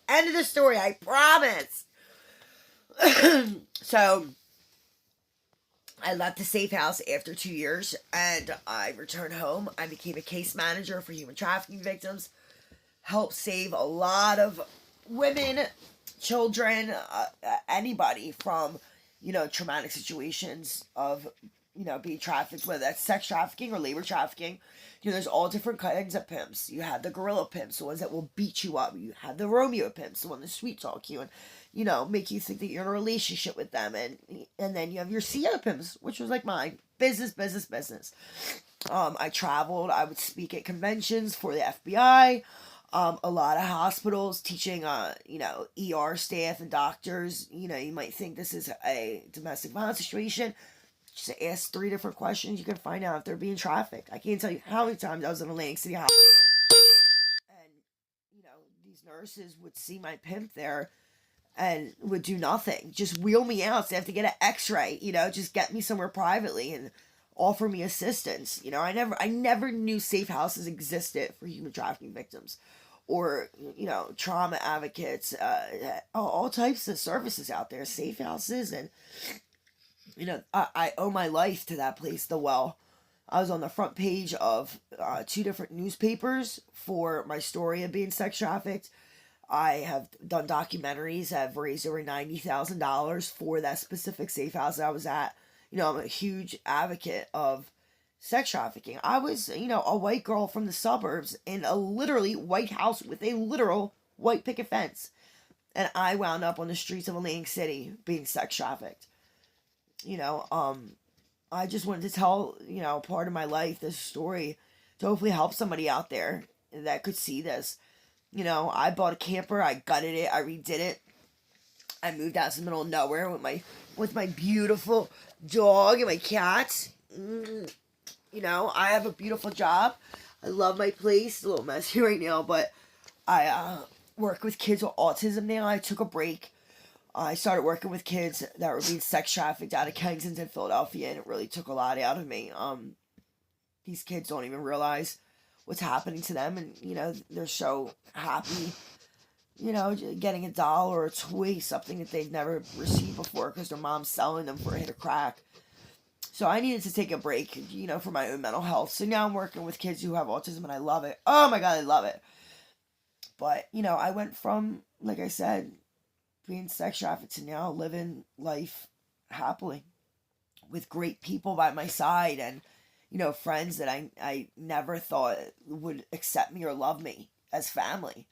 End of the story, I promise. So, I left the safe house after 2 years and I returned home. I became a case manager for human trafficking victims, helped save a lot of women, children, anybody from, traumatic situations of, being trafficked, whether that's sex trafficking or labor trafficking. There's all different kinds of pimps. You have the gorilla pimps, the ones that will beat you up. You have the Romeo pimps, the one that sweet talk you and, make you think that you're in a relationship with them. And then you have your Sierra pimps, which was like mine. Business, business, business. I traveled. I would speak at conventions for the FBI. A lot of hospitals teaching, ER staff and doctors. You might think this is a domestic violence situation. Just ask 3 different questions. You can find out if they're being trafficked. I can't tell you how many times I was in Atlantic City Hospital. And, these nurses would see my pimp there and would do nothing. Just wheel me out. So they have to get an x-ray, just get me somewhere privately and offer me assistance. I never knew safe houses existed for human trafficking victims or, trauma advocates, all types of services out there, safe houses. And, I owe my life to that place, The Well. I was on the front page of 2 different newspapers for my story of being sex trafficked. I have done documentaries. I've raised over $90,000 for that specific safe house that I was at. I'm a huge advocate of sex trafficking. I was, a white girl from the suburbs in a literally white house with a literal white picket fence. And I wound up on the streets of Atlantic City being sex trafficked. I just wanted to tell, part of my life, this story, to hopefully help somebody out there that could see this. I bought a camper, I gutted it, I redid it. I moved out to the middle of nowhere with my beautiful dog and my cats. I have a beautiful job. I love my place. It's a little messy right now, but I work with kids with autism now. I took a break. I started working with kids that were being sex trafficked out of Kensington, Philadelphia, and it really took a lot out of me. These kids don't even realize what's happening to them, and they're so happy, getting a doll or a toy, something that they've never received before because their mom's selling them for a hit of crack. So I needed to take a break, for my own mental health. So now I'm working with kids who have autism, and I love it. Oh my God, I love it. But I went from, like I said, being sex trafficked to now living life happily with great people by my side and, friends that I never thought would accept me or love me as family.